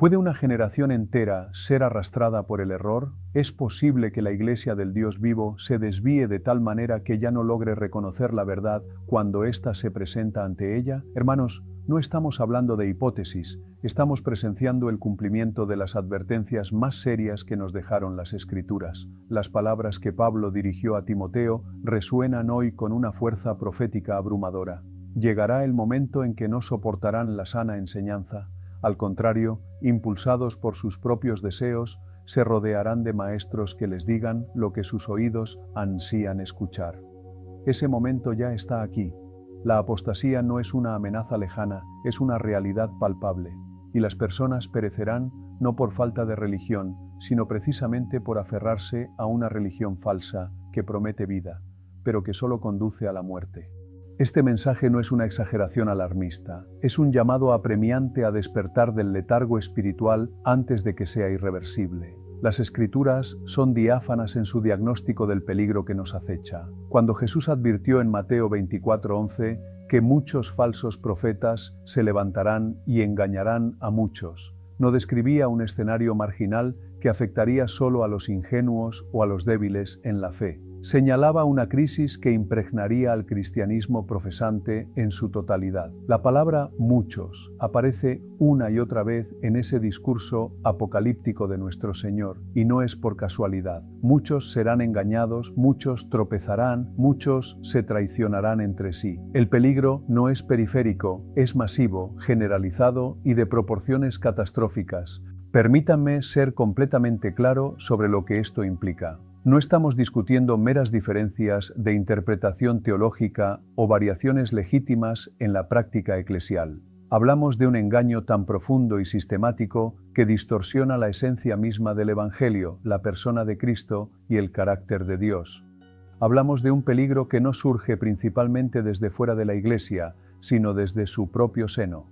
¿Puede una generación entera ser arrastrada por el error? ¿Es posible que la Iglesia del Dios vivo se desvíe de tal manera que ya no logre reconocer la verdad cuando ésta se presenta ante ella? Hermanos, no estamos hablando de hipótesis, estamos presenciando el cumplimiento de las advertencias más serias que nos dejaron las Escrituras. Las palabras que Pablo dirigió a Timoteo resuenan hoy con una fuerza profética abrumadora. Llegará el momento en que no soportarán la sana enseñanza. Al contrario, impulsados por sus propios deseos, se rodearán de maestros que les digan lo que sus oídos ansían escuchar. Ese momento ya está aquí. La apostasía no es una amenaza lejana, es una realidad palpable. Y las personas perecerán no por falta de religión, sino precisamente por aferrarse a una religión falsa que promete vida, pero que solo conduce a la muerte. Este mensaje no es una exageración alarmista, es un llamado apremiante a despertar del letargo espiritual antes de que sea irreversible. Las Escrituras son diáfanas en su diagnóstico del peligro que nos acecha. Cuando Jesús advirtió en Mateo 24:11 que muchos falsos profetas se levantarán y engañarán a muchos, no describía un escenario marginal que afectaría solo a los ingenuos o a los débiles en la fe. Señalaba una crisis que impregnaría al cristianismo profesante en su totalidad. La palabra muchos aparece una y otra vez en ese discurso apocalíptico de nuestro Señor, y no es por casualidad. Muchos serán engañados, muchos tropezarán, muchos se traicionarán entre sí. El peligro no es periférico, es masivo, generalizado y de proporciones catastróficas. Permítanme ser completamente claro sobre lo que esto implica. No estamos discutiendo meras diferencias de interpretación teológica o variaciones legítimas en la práctica eclesial. Hablamos de un engaño tan profundo y sistemático que distorsiona la esencia misma del Evangelio, la persona de Cristo y el carácter de Dios. Hablamos de un peligro que no surge principalmente desde fuera de la Iglesia, sino desde su propio seno.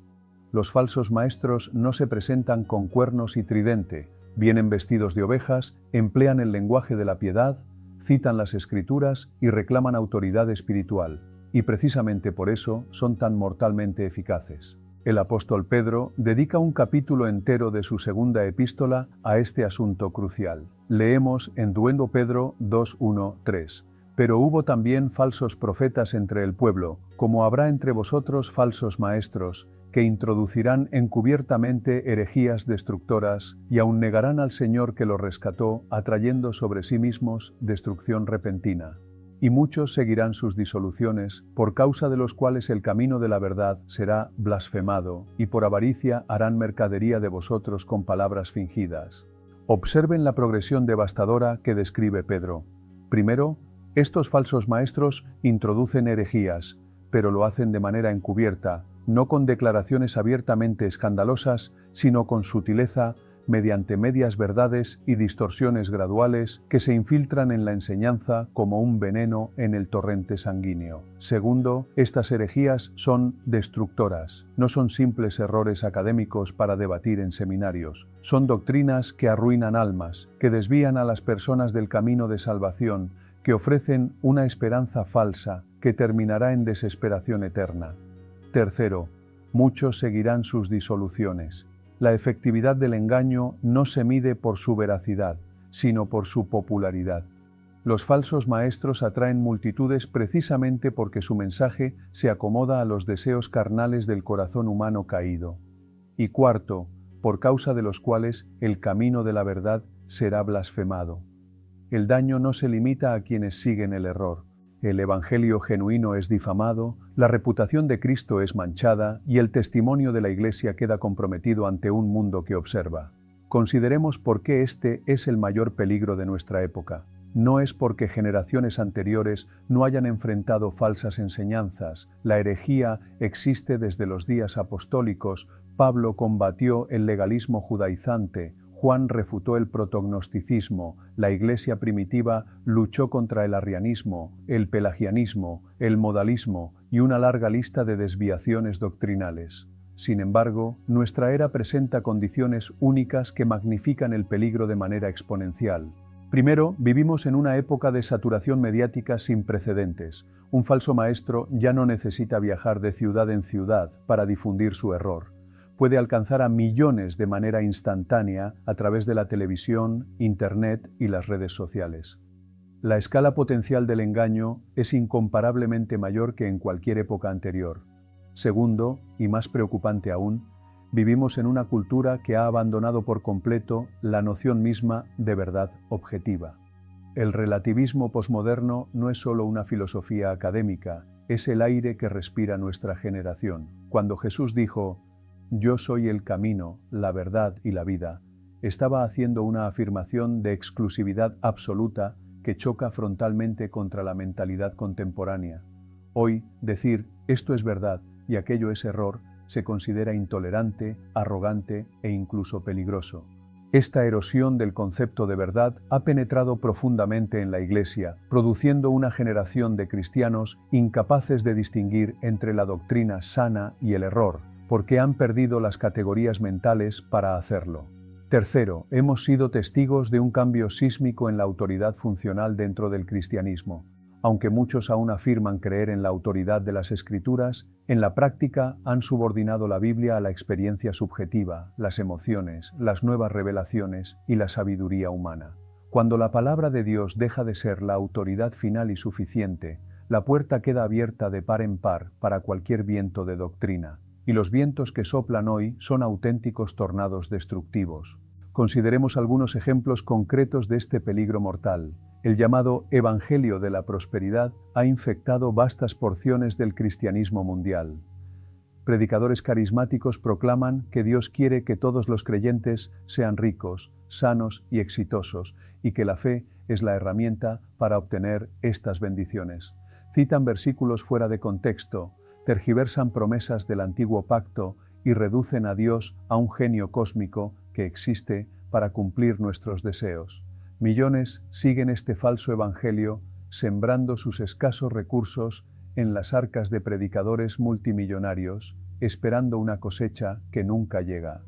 Los falsos maestros no se presentan con cuernos y tridente. Vienen vestidos de ovejas, emplean el lenguaje de la piedad, citan las Escrituras y reclaman autoridad espiritual, y precisamente por eso son tan mortalmente eficaces. El apóstol Pedro dedica un capítulo entero de su segunda epístola a este asunto crucial. Leemos en 2 Pedro 2:1-3. Pero hubo también falsos profetas entre el pueblo, como habrá entre vosotros falsos maestros, que introducirán encubiertamente herejías destructoras y aun negarán al Señor que los rescató, atrayendo sobre sí mismos destrucción repentina. Y muchos seguirán sus disoluciones, por causa de los cuales el camino de la verdad será blasfemado, y por avaricia harán mercadería de vosotros con palabras fingidas. Observen la progresión devastadora que describe Pedro. Primero, estos falsos maestros introducen herejías, pero lo hacen de manera encubierta, no con declaraciones abiertamente escandalosas, sino con sutileza, mediante medias verdades y distorsiones graduales que se infiltran en la enseñanza como un veneno en el torrente sanguíneo. Segundo, estas herejías son destructoras. No son simples errores académicos para debatir en seminarios. Son doctrinas que arruinan almas, que desvían a las personas del camino de salvación, que ofrecen una esperanza falsa que terminará en desesperación eterna. Tercero, muchos seguirán sus disoluciones. La efectividad del engaño no se mide por su veracidad, sino por su popularidad. Los falsos maestros atraen multitudes precisamente porque su mensaje se acomoda a los deseos carnales del corazón humano caído. Y cuarto, por causa de los cuales el camino de la verdad será blasfemado. El daño no se limita a quienes siguen el error. El Evangelio genuino es difamado, la reputación de Cristo es manchada y el testimonio de la Iglesia queda comprometido ante un mundo que observa. Consideremos por qué este es el mayor peligro de nuestra época. No es porque generaciones anteriores no hayan enfrentado falsas enseñanzas. La herejía existe desde los días apostólicos. Pablo combatió el legalismo judaizante. Juan refutó el protognosticismo, la Iglesia primitiva luchó contra el arrianismo, el pelagianismo, el modalismo y una larga lista de desviaciones doctrinales. Sin embargo, nuestra era presenta condiciones únicas que magnifican el peligro de manera exponencial. Primero, vivimos en una época de saturación mediática sin precedentes. Un falso maestro ya no necesita viajar de ciudad en ciudad para difundir su error. puede alcanzar a millones de manera instantánea a través de la televisión, Internet y las redes sociales. La escala potencial del engaño es incomparablemente mayor que en cualquier época anterior. Segundo, y más preocupante aún, vivimos en una cultura que ha abandonado por completo la noción misma de verdad objetiva. El relativismo posmoderno no es solo una filosofía académica, es el aire que respira nuestra generación. Cuando Jesús dijo, «Yo soy el camino, la verdad y la vida», estaba haciendo una afirmación de exclusividad absoluta que choca frontalmente contra la mentalidad contemporánea. Hoy, decir «esto es verdad» y aquello es error se considera intolerante, arrogante e incluso peligroso. Esta erosión del concepto de verdad ha penetrado profundamente en la Iglesia, produciendo una generación de cristianos incapaces de distinguir entre la doctrina sana y el error, porque han perdido las categorías mentales para hacerlo. Tercero, hemos sido testigos de un cambio sísmico en la autoridad funcional dentro del cristianismo. Aunque muchos aún afirman creer en la autoridad de las Escrituras, en la práctica han subordinado la Biblia a la experiencia subjetiva, las emociones, las nuevas revelaciones y la sabiduría humana. Cuando la palabra de Dios deja de ser la autoridad final y suficiente, la puerta queda abierta de par en par para cualquier viento de doctrina, y los vientos que soplan hoy son auténticos tornados destructivos. Consideremos algunos ejemplos concretos de este peligro mortal. El llamado Evangelio de la Prosperidad ha infectado vastas porciones del cristianismo mundial. Predicadores carismáticos proclaman que Dios quiere que todos los creyentes sean ricos, sanos y exitosos, y que la fe es la herramienta para obtener estas bendiciones. Citan versículos fuera de contexto, tergiversan promesas del antiguo pacto y reducen a Dios a un genio cósmico que existe para cumplir nuestros deseos. Millones siguen este falso evangelio, sembrando sus escasos recursos en las arcas de predicadores multimillonarios, esperando una cosecha que nunca llega.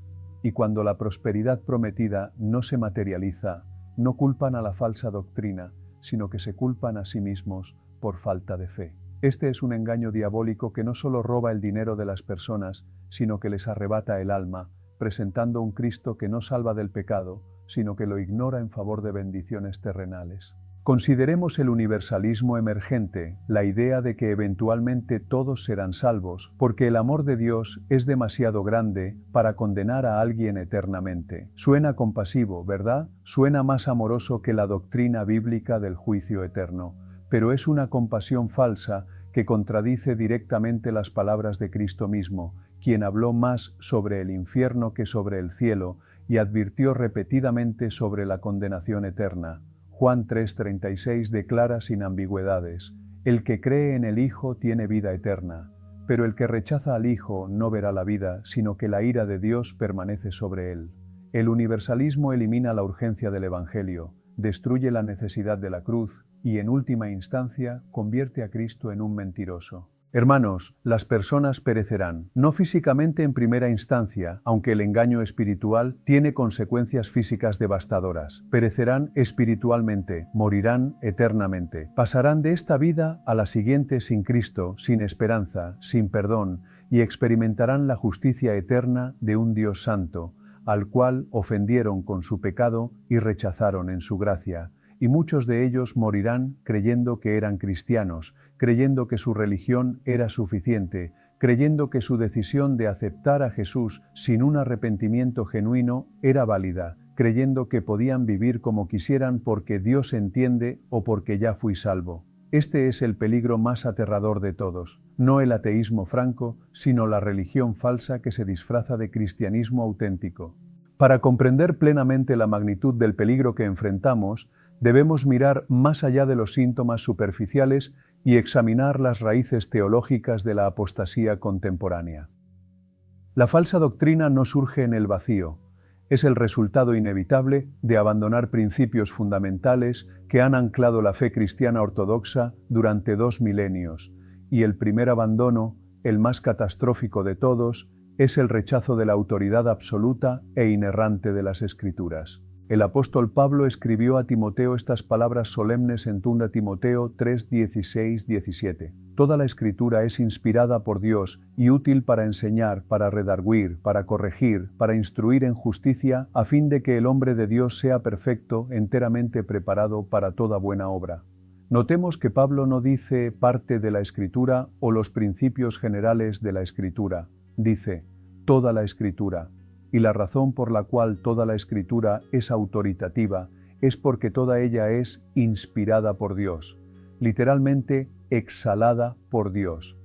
Y cuando la prosperidad prometida no se materializa, no culpan a la falsa doctrina, sino que se culpan a sí mismos por falta de fe. Este es un engaño diabólico que no solo roba el dinero de las personas, sino que les arrebata el alma, presentando un Cristo que no salva del pecado, sino que lo ignora en favor de bendiciones terrenales. Consideremos el universalismo emergente, la idea de que eventualmente todos serán salvos, porque el amor de Dios es demasiado grande para condenar a alguien eternamente. Suena compasivo, ¿verdad? Suena más amoroso que la doctrina bíblica del juicio eterno, pero es una compasión falsa que contradice directamente las palabras de Cristo mismo, quien habló más sobre el infierno que sobre el cielo y advirtió repetidamente sobre la condenación eterna. Juan 3:36 declara sin ambigüedades, «El que cree en el Hijo tiene vida eterna, pero el que rechaza al Hijo no verá la vida, sino que la ira de Dios permanece sobre él». El universalismo elimina la urgencia del Evangelio, destruye la necesidad de la cruz y, en última instancia, convierte a Cristo en un mentiroso. Hermanos, las personas perecerán, no físicamente en primera instancia, aunque el engaño espiritual tiene consecuencias físicas devastadoras. Perecerán espiritualmente, morirán eternamente. Pasarán de esta vida a la siguiente sin Cristo, sin esperanza, sin perdón, y experimentarán la justicia eterna de un Dios santo, al cual ofendieron con su pecado y rechazaron en su gracia. Y muchos de ellos morirán creyendo que eran cristianos, creyendo que su religión era suficiente, creyendo que su decisión de aceptar a Jesús sin un arrepentimiento genuino era válida, creyendo que podían vivir como quisieran porque Dios entiende o porque ya fui salvo. Este es el peligro más aterrador de todos, no el ateísmo franco, sino la religión falsa que se disfraza de cristianismo auténtico. Para comprender plenamente la magnitud del peligro que enfrentamos, debemos mirar más allá de los síntomas superficiales y examinar las raíces teológicas de la apostasía contemporánea. La falsa doctrina no surge en el vacío, es el resultado inevitable de abandonar principios fundamentales que han anclado la fe cristiana ortodoxa durante 2 milenios, y el primer abandono, el más catastrófico de todos, es el rechazo de la autoridad absoluta e inerrante de las Escrituras. El apóstol Pablo escribió a Timoteo estas palabras solemnes en 2 Timoteo 3, 16, 17. Toda la Escritura es inspirada por Dios y útil para enseñar, para redarguir, para corregir, para instruir en justicia, a fin de que el hombre de Dios sea perfecto, enteramente preparado para toda buena obra. Notemos que Pablo no dice parte de la Escritura o los principios generales de la Escritura. Dice toda la Escritura. Y la razón por la cual toda la Escritura es autoritativa es porque toda ella es inspirada por Dios, literalmente exhalada por Dios.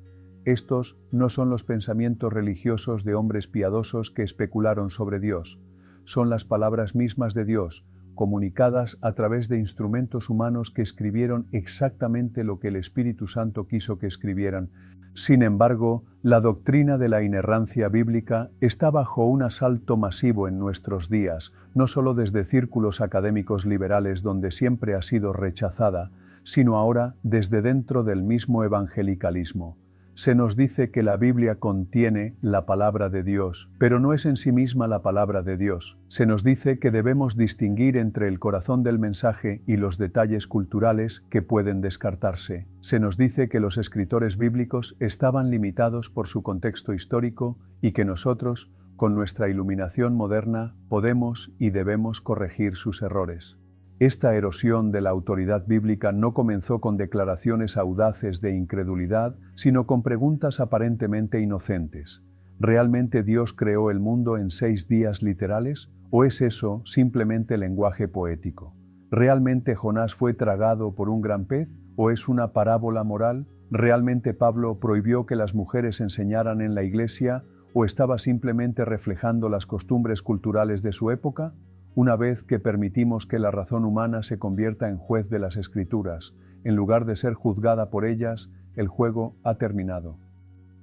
Estos no son los pensamientos religiosos de hombres piadosos que especularon sobre Dios, son las palabras mismas de Dios, comunicadas a través de instrumentos humanos que escribieron exactamente lo que el Espíritu Santo quiso que escribieran. Sin embargo, la doctrina de la inerrancia bíblica está bajo un asalto masivo en nuestros días, no solo desde círculos académicos liberales donde siempre ha sido rechazada, sino ahora desde dentro del mismo evangelicalismo. Se nos dice que la Biblia contiene la palabra de Dios, pero no es en sí misma la palabra de Dios. Se nos dice que debemos distinguir entre el corazón del mensaje y los detalles culturales que pueden descartarse. Se nos dice que los escritores bíblicos estaban limitados por su contexto histórico y que nosotros, con nuestra iluminación moderna, podemos y debemos corregir sus errores. Esta erosión de la autoridad bíblica no comenzó con declaraciones audaces de incredulidad, sino con preguntas aparentemente inocentes. ¿Realmente Dios creó el mundo en 6 días literales? ¿O es eso simplemente lenguaje poético? ¿Realmente Jonás fue tragado por un gran pez? ¿O es una parábola moral? ¿Realmente Pablo prohibió que las mujeres enseñaran en la iglesia? ¿O estaba simplemente reflejando las costumbres culturales de su época? Una vez que permitimos que la razón humana se convierta en juez de las Escrituras, en lugar de ser juzgada por ellas, el juego ha terminado.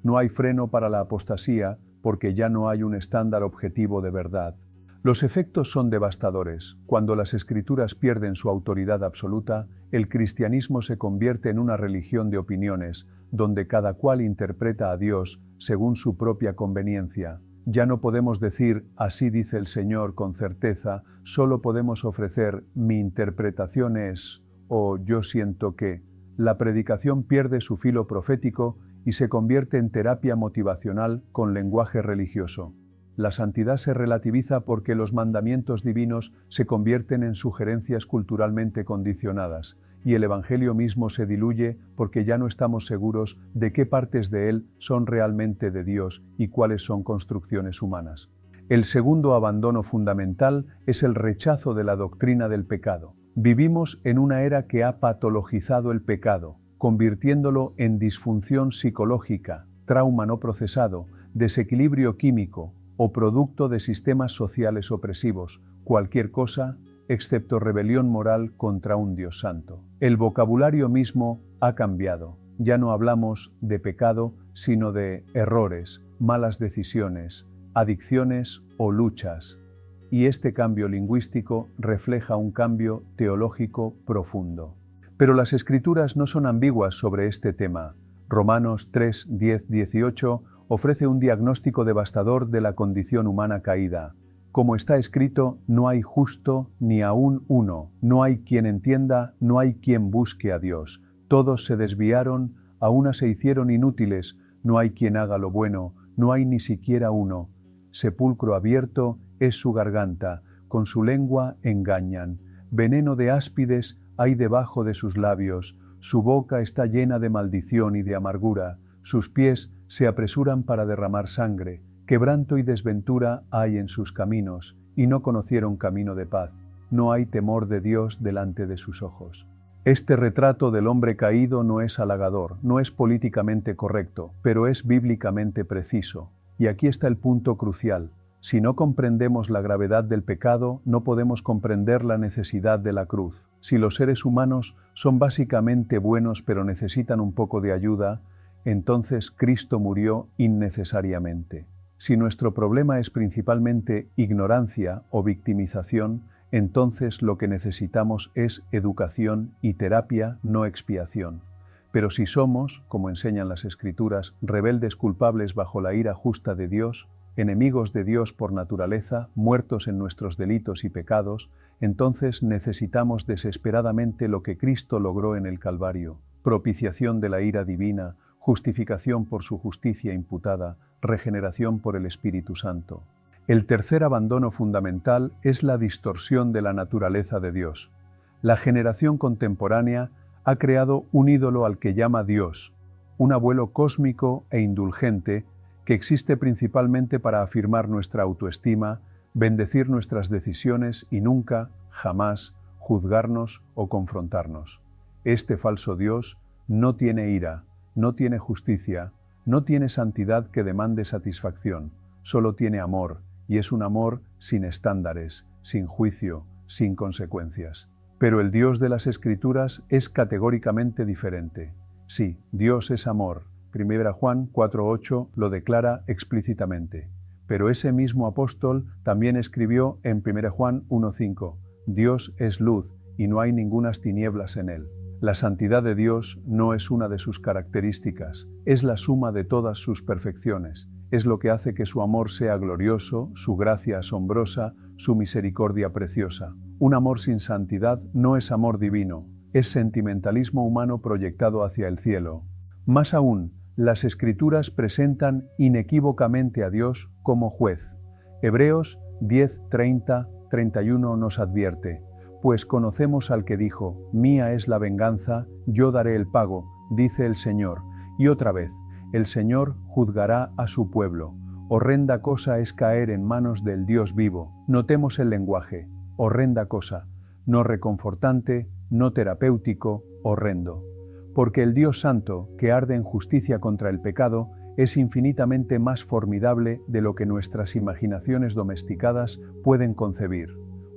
No hay freno para la apostasía porque ya no hay un estándar objetivo de verdad. Los efectos son devastadores. Cuando las Escrituras pierden su autoridad absoluta, el cristianismo se convierte en una religión de opiniones, donde cada cual interpreta a Dios según su propia conveniencia. Ya no podemos decir, así dice el Señor con certeza, solo podemos ofrecer, mi interpretación es, o yo siento que. La predicación pierde su filo profético y se convierte en terapia motivacional con lenguaje religioso. La santidad se relativiza porque los mandamientos divinos se convierten en sugerencias culturalmente condicionadas, y el Evangelio mismo se diluye porque ya no estamos seguros de qué partes de él son realmente de Dios y cuáles son construcciones humanas. El segundo abandono fundamental es el rechazo de la doctrina del pecado. Vivimos en una era que ha patologizado el pecado, convirtiéndolo en disfunción psicológica, trauma no procesado, desequilibrio químico o producto de sistemas sociales opresivos, cualquier cosa excepto rebelión moral contra un Dios santo. El vocabulario mismo ha cambiado. Ya no hablamos de pecado, sino de errores, malas decisiones, adicciones o luchas. Y este cambio lingüístico refleja un cambio teológico profundo. Pero las Escrituras no son ambiguas sobre este tema. Romanos 3, 10, 18 ofrece un diagnóstico devastador de la condición humana caída. Como está escrito, no hay justo ni aun uno, no hay quien entienda, no hay quien busque a Dios. Todos se desviaron, a una se hicieron inútiles, no hay quien haga lo bueno, no hay ni siquiera uno. Sepulcro abierto es su garganta, con su lengua engañan. Veneno de áspides hay debajo de sus labios, su boca está llena de maldición y de amargura, sus pies se apresuran para derramar sangre. Quebranto y desventura hay en sus caminos, y no conocieron camino de paz. No hay temor de Dios delante de sus ojos. Este retrato del hombre caído no es halagador, no es políticamente correcto, pero es bíblicamente preciso. Y aquí está el punto crucial. Si no comprendemos la gravedad del pecado, no podemos comprender la necesidad de la cruz. Si los seres humanos son básicamente buenos pero necesitan un poco de ayuda, entonces Cristo murió innecesariamente. Si nuestro problema es principalmente ignorancia o victimización, entonces lo que necesitamos es educación y terapia, no expiación. Pero si somos, como enseñan las Escrituras, rebeldes culpables bajo la ira justa de Dios, enemigos de Dios por naturaleza, muertos en nuestros delitos y pecados, entonces necesitamos desesperadamente lo que Cristo logró en el Calvario: propiciación de la ira divina, justificación por su justicia imputada, regeneración por el Espíritu Santo. El tercer abandono fundamental es la distorsión de la naturaleza de Dios. La generación contemporánea ha creado un ídolo al que llama Dios, un abuelo cósmico e indulgente que existe principalmente para afirmar nuestra autoestima, bendecir nuestras decisiones y nunca, jamás, juzgarnos o confrontarnos. Este falso Dios no tiene ira, no tiene justicia, no tiene santidad que demande satisfacción, solo tiene amor, y es un amor sin estándares, sin juicio, sin consecuencias. Pero el Dios de las Escrituras es categóricamente diferente. Sí, Dios es amor. 1 Juan 4:8 lo declara explícitamente. Pero ese mismo apóstol también escribió en 1 Juan 1:5, Dios es luz y no hay ningunas tinieblas en él. La santidad de Dios no es una de sus características, es la suma de todas sus perfecciones. Es lo que hace que su amor sea glorioso, su gracia asombrosa, su misericordia preciosa. Un amor sin santidad no es amor divino, es sentimentalismo humano proyectado hacia el cielo. Más aún, las Escrituras presentan inequívocamente a Dios como juez. Hebreos 10:30-31 nos advierte: pues conocemos al que dijo, mía es la venganza, yo daré el pago, dice el Señor. Y otra vez, el Señor juzgará a su pueblo. Horrenda cosa es caer en manos del Dios vivo. Notemos el lenguaje. Horrenda cosa. No reconfortante, no terapéutico, horrendo. Porque el Dios Santo, que arde en justicia contra el pecado, es infinitamente más formidable de lo que nuestras imaginaciones domesticadas pueden concebir.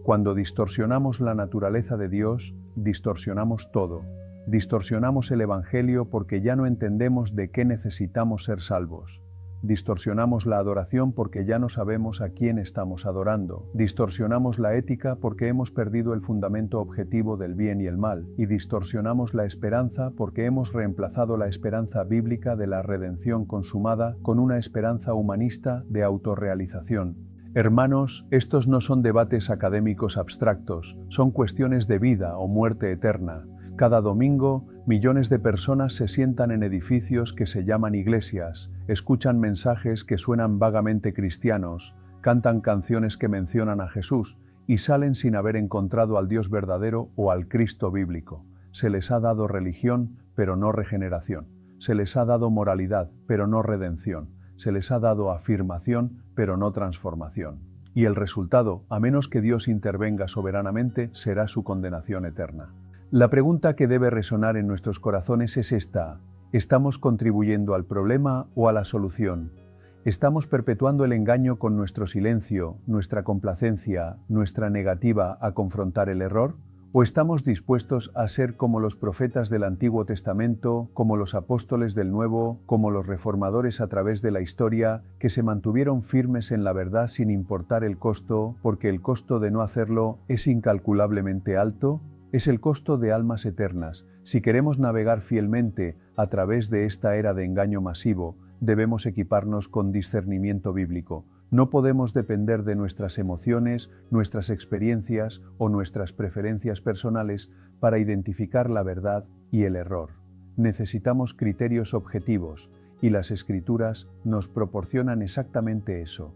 Cuando distorsionamos la naturaleza de Dios, distorsionamos todo. Distorsionamos el Evangelio porque ya no entendemos de qué necesitamos ser salvos. Distorsionamos la adoración porque ya no sabemos a quién estamos adorando. Distorsionamos la ética porque hemos perdido el fundamento objetivo del bien y el mal. Y distorsionamos la esperanza porque hemos reemplazado la esperanza bíblica de la redención consumada con una esperanza humanista de autorrealización. Hermanos, estos no son debates académicos abstractos, son cuestiones de vida o muerte eterna. Cada domingo, millones de personas se sientan en edificios que se llaman iglesias, escuchan mensajes que suenan vagamente cristianos, cantan canciones que mencionan a Jesús y salen sin haber encontrado al Dios verdadero o al Cristo bíblico. Se les ha dado religión, pero no regeneración. Se les ha dado moralidad, pero no redención. Se les ha dado afirmación, pero no transformación. Y el resultado, a menos que Dios intervenga soberanamente, será su condenación eterna. La pregunta que debe resonar en nuestros corazones es esta: ¿estamos contribuyendo al problema o a la solución? ¿Estamos perpetuando el engaño con nuestro silencio, nuestra complacencia, nuestra negativa a confrontar el error? ¿O estamos dispuestos a ser como los profetas del Antiguo Testamento, como los apóstoles del Nuevo, como los reformadores a través de la historia, que se mantuvieron firmes en la verdad sin importar el costo, porque el costo de no hacerlo es incalculablemente alto? Es el costo de almas eternas. Si queremos navegar fielmente a través de esta era de engaño masivo, debemos equiparnos con discernimiento bíblico. No podemos depender de nuestras emociones, nuestras experiencias o nuestras preferencias personales para identificar la verdad y el error. Necesitamos criterios objetivos, y las Escrituras nos proporcionan exactamente eso.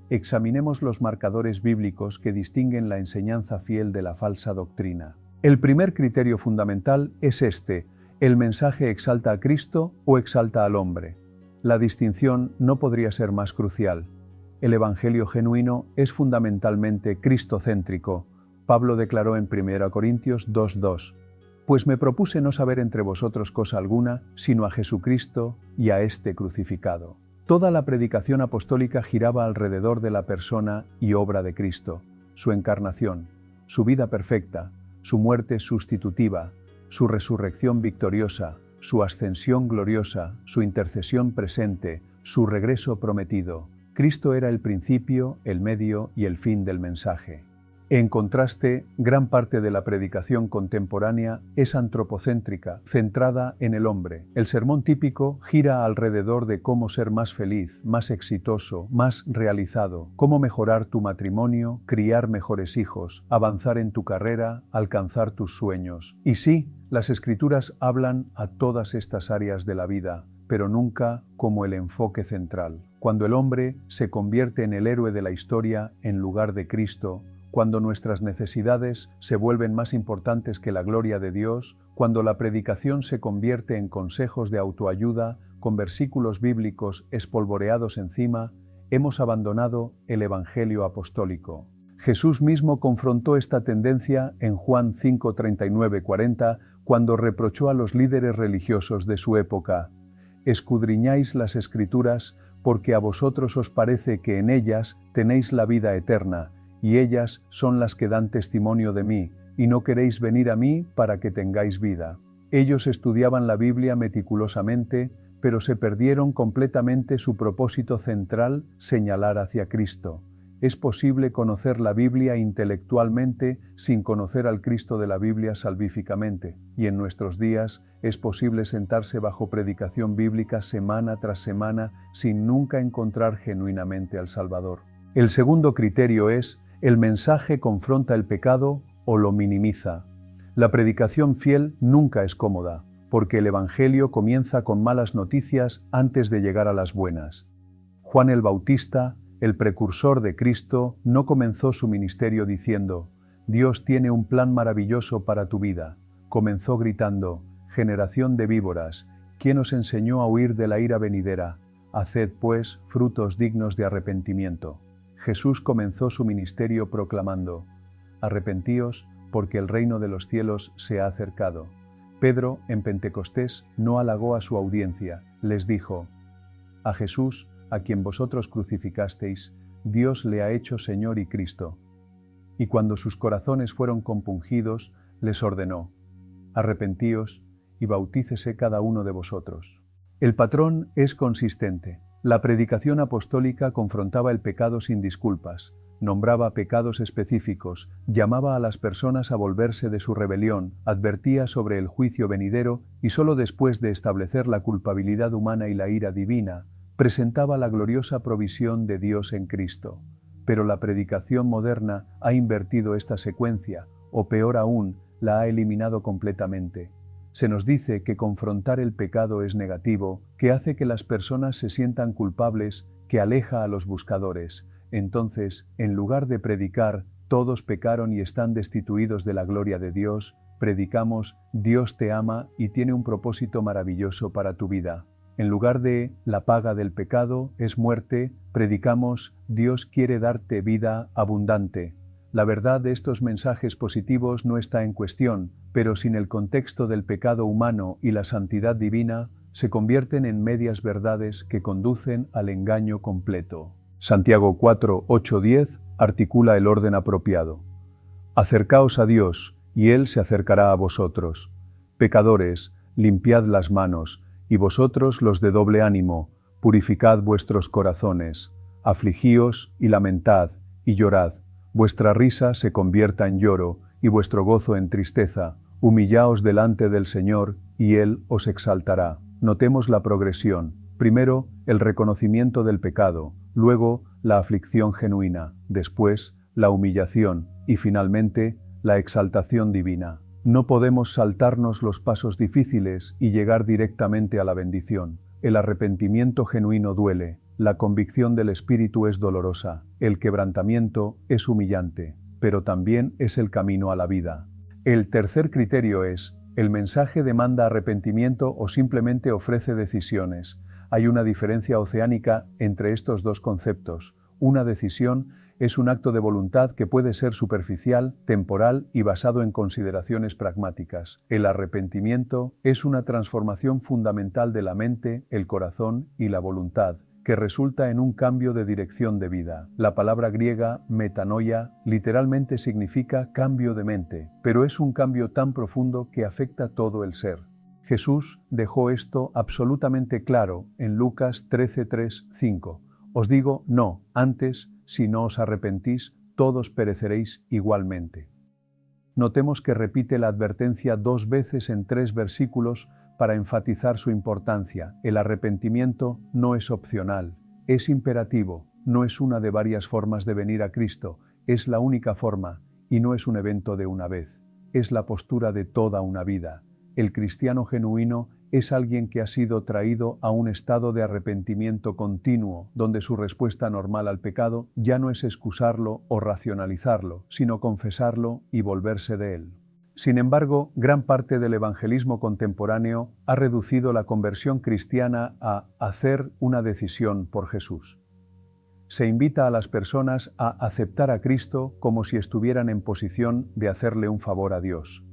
Examinemos los marcadores bíblicos que distinguen la enseñanza fiel de la falsa doctrina. El primer criterio fundamental es este: ¿el mensaje exalta a Cristo o exalta al hombre? La distinción no podría ser más crucial. El Evangelio genuino es fundamentalmente cristocéntrico. Pablo declaró en 1 Corintios 2:2, «Pues me propuse no saber entre vosotros cosa alguna, sino a Jesucristo y a este crucificado». Toda la predicación apostólica giraba alrededor de la persona y obra de Cristo, su encarnación, su vida perfecta, su muerte sustitutiva, su resurrección victoriosa, su ascensión gloriosa, su intercesión presente, su regreso prometido. Cristo era el principio, el medio y el fin del mensaje. En contraste, gran parte de la predicación contemporánea es antropocéntrica, centrada en el hombre. El sermón típico gira alrededor de cómo ser más feliz, más exitoso, más realizado, cómo mejorar tu matrimonio, criar mejores hijos, avanzar en tu carrera, alcanzar tus sueños. Y sí, las Escrituras hablan a todas estas áreas de la vida, pero nunca como el enfoque central. Cuando el hombre se convierte en el héroe de la historia en lugar de Cristo, cuando nuestras necesidades se vuelven más importantes que la gloria de Dios, cuando la predicación se convierte en consejos de autoayuda con versículos bíblicos espolvoreados encima, hemos abandonado el Evangelio apostólico. Jesús mismo confrontó esta tendencia en Juan 5, 39, 40, cuando reprochó a los líderes religiosos de su época: «Escudriñáis las Escrituras, porque a vosotros os parece que en ellas tenéis la vida eterna, y ellas son las que dan testimonio de mí, y no queréis venir a mí para que tengáis vida». Ellos estudiaban la Biblia meticulosamente, pero se perdieron completamente su propósito central: señalar hacia Cristo. Es posible conocer la Biblia intelectualmente sin conocer al Cristo de la Biblia salvíficamente, y en nuestros días es posible sentarse bajo predicación bíblica semana tras semana sin nunca encontrar genuinamente al Salvador. El segundo criterio es: ¿el mensaje confronta el pecado o lo minimiza? La predicación fiel nunca es cómoda, porque el Evangelio comienza con malas noticias antes de llegar a las buenas. Juan el Bautista, el precursor de Cristo, no comenzó su ministerio diciendo: «Dios tiene un plan maravilloso para tu vida». Comenzó gritando: «Generación de víboras, ¿quién os enseñó a huir de la ira venidera? Haced, pues, frutos dignos de arrepentimiento». Jesús comenzó su ministerio proclamando: «Arrepentíos, porque el reino de los cielos se ha acercado». Pedro, en Pentecostés, no halagó a su audiencia, les dijo: «A Jesús, a quien vosotros crucificasteis, Dios le ha hecho Señor y Cristo». Y cuando sus corazones fueron compungidos, les ordenó: «Arrepentíos y bautícese cada uno de vosotros». El patrón es consistente. La predicación apostólica confrontaba el pecado sin disculpas, nombraba pecados específicos, llamaba a las personas a volverse de su rebelión, advertía sobre el juicio venidero y solo después de establecer la culpabilidad humana y la ira divina, presentaba la gloriosa provisión de Dios en Cristo. Pero la predicación moderna ha invertido esta secuencia, o peor aún, la ha eliminado completamente. Se nos dice que confrontar el pecado es negativo, que hace que las personas se sientan culpables, que aleja a los buscadores. Entonces, en lugar de predicar «todos pecaron y están destituidos de la gloria de Dios», predicamos «Dios te ama y tiene un propósito maravilloso para tu vida». En lugar de «la paga del pecado es muerte», predicamos «Dios quiere darte vida abundante». La verdad de estos mensajes positivos no está en cuestión, pero sin el contexto del pecado humano y la santidad divina, se convierten en medias verdades que conducen al engaño completo. Santiago 4, 8, 10 articula el orden apropiado. «Acercaos a Dios, y Él se acercará a vosotros. Pecadores, limpiad las manos, y vosotros los de doble ánimo, purificad vuestros corazones. Afligíos y lamentad, y llorad. Vuestra risa se convierta en lloro, y vuestro gozo en tristeza. Humillaos delante del Señor, y Él os exaltará». Notemos la progresión. Primero, el reconocimiento del pecado, luego, la aflicción genuina, después, la humillación, y finalmente, la exaltación divina. No podemos saltarnos los pasos difíciles y llegar directamente a la bendición. El arrepentimiento genuino duele, la convicción del Espíritu es dolorosa, el quebrantamiento es humillante, pero también es el camino a la vida. El tercer criterio es: ¿el mensaje demanda arrepentimiento o simplemente ofrece decisiones? Hay una diferencia oceánica entre estos dos conceptos. Una decisión es un acto de voluntad que puede ser superficial, temporal y basado en consideraciones pragmáticas. El arrepentimiento es una transformación fundamental de la mente, el corazón y la voluntad, que resulta en un cambio de dirección de vida. La palabra griega metanoia literalmente significa cambio de mente, pero es un cambio tan profundo que afecta todo el ser. Jesús dejó esto absolutamente claro en Lucas 13, 3, 5. Os digo, no, antes, si no os arrepentís, todos pereceréis igualmente. Notemos que repite la advertencia 2 veces en 3 versículos para enfatizar su importancia. El arrepentimiento no es opcional, es imperativo, no es una de varias formas de venir a Cristo, es la única forma, y no es un evento de una vez, es la postura de toda una vida. El cristiano genuino es alguien que ha sido traído a un estado de arrepentimiento continuo, donde su respuesta normal al pecado ya no es excusarlo o racionalizarlo, sino confesarlo y volverse de él. Sin embargo, gran parte del evangelismo contemporáneo ha reducido la conversión cristiana a hacer una decisión por Jesús. Se invita a las personas a aceptar a Cristo como si estuvieran en posición de hacerle un favor a Dios.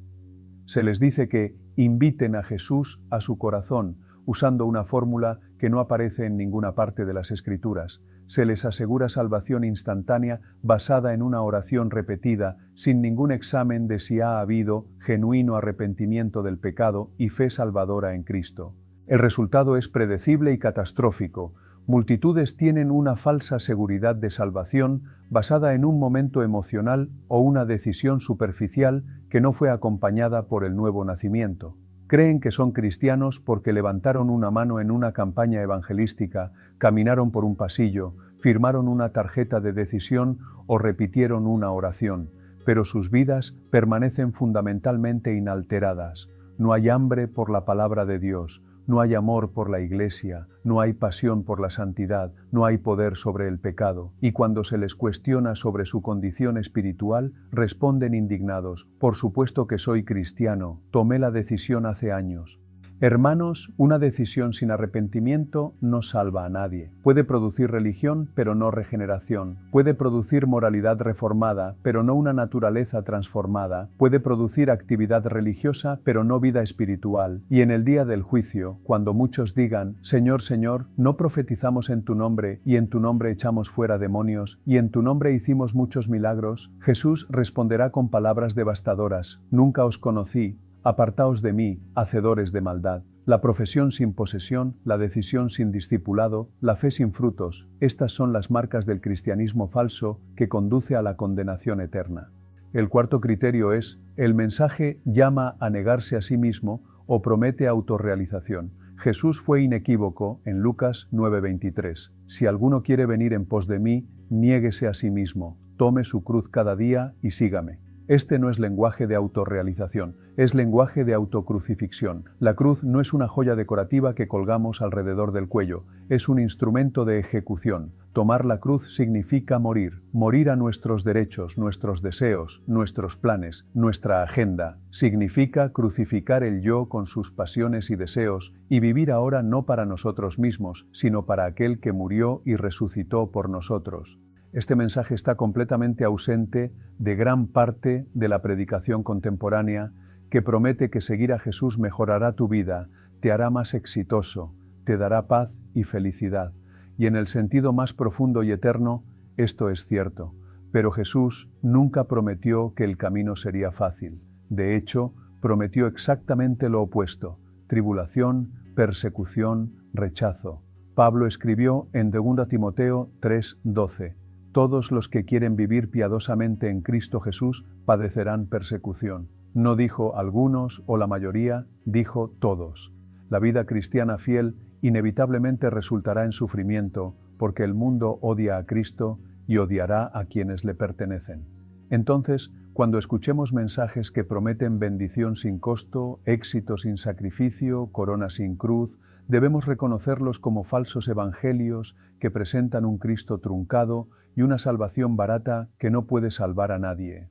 Se les dice que inviten a Jesús a su corazón, usando una fórmula que no aparece en ninguna parte de las Escrituras. Se les asegura salvación instantánea basada en una oración repetida, sin ningún examen de si ha habido genuino arrepentimiento del pecado y fe salvadora en Cristo. El resultado es predecible y catastrófico. Multitudes tienen una falsa seguridad de salvación basada en un momento emocional o una decisión superficial que no fue acompañada por el nuevo nacimiento. Creen que son cristianos porque levantaron una mano en una campaña evangelística, caminaron por un pasillo, firmaron una tarjeta de decisión o repitieron una oración, pero sus vidas permanecen fundamentalmente inalteradas. No hay hambre por la palabra de Dios. No hay amor por la Iglesia, no hay pasión por la santidad, no hay poder sobre el pecado, y cuando se les cuestiona sobre su condición espiritual, responden indignados: por supuesto que soy cristiano, tomé la decisión hace años. Hermanos, una decisión sin arrepentimiento no salva a nadie. Puede producir religión, pero no regeneración. Puede producir moralidad reformada, pero no una naturaleza transformada. Puede producir actividad religiosa, pero no vida espiritual. Y en el día del juicio, cuando muchos digan: Señor, Señor, ¿no profetizamos en tu nombre, y en tu nombre echamos fuera demonios, y en tu nombre hicimos muchos milagros? Jesús responderá con palabras devastadoras: Nunca os conocí. Apartaos de mí, hacedores de maldad. La profesión sin posesión, la decisión sin discipulado, la fe sin frutos, estas son las marcas del cristianismo falso que conduce a la condenación eterna. El cuarto criterio es: el mensaje llama a negarse a sí mismo o promete autorrealización. Jesús fue inequívoco en Lucas 9:23. Si alguno quiere venir en pos de mí, niéguese a sí mismo, tome su cruz cada día y sígame. Este no es lenguaje de autorrealización, es lenguaje de autocrucifixión. La cruz no es una joya decorativa que colgamos alrededor del cuello, es un instrumento de ejecución. Tomar la cruz significa morir, morir a nuestros derechos, nuestros deseos, nuestros planes, nuestra agenda. Significa crucificar el yo con sus pasiones y deseos y vivir ahora no para nosotros mismos, sino para aquel que murió y resucitó por nosotros. Este mensaje está completamente ausente de gran parte de la predicación contemporánea, que promete que seguir a Jesús mejorará tu vida, te hará más exitoso, te dará paz y felicidad. Y en el sentido más profundo y eterno, esto es cierto. Pero Jesús nunca prometió que el camino sería fácil. De hecho, prometió exactamente lo opuesto: tribulación, persecución, rechazo. Pablo escribió en 2 Timoteo 3:12: Todos los que quieren vivir piadosamente en Cristo Jesús padecerán persecución. No dijo algunos o la mayoría, dijo todos. La vida cristiana fiel inevitablemente resultará en sufrimiento, porque el mundo odia a Cristo y odiará a quienes le pertenecen. Entonces, cuando escuchemos mensajes que prometen bendición sin costo, éxito sin sacrificio, corona sin cruz, debemos reconocerlos como falsos evangelios que presentan un Cristo truncado y una salvación barata que no puede salvar a nadie.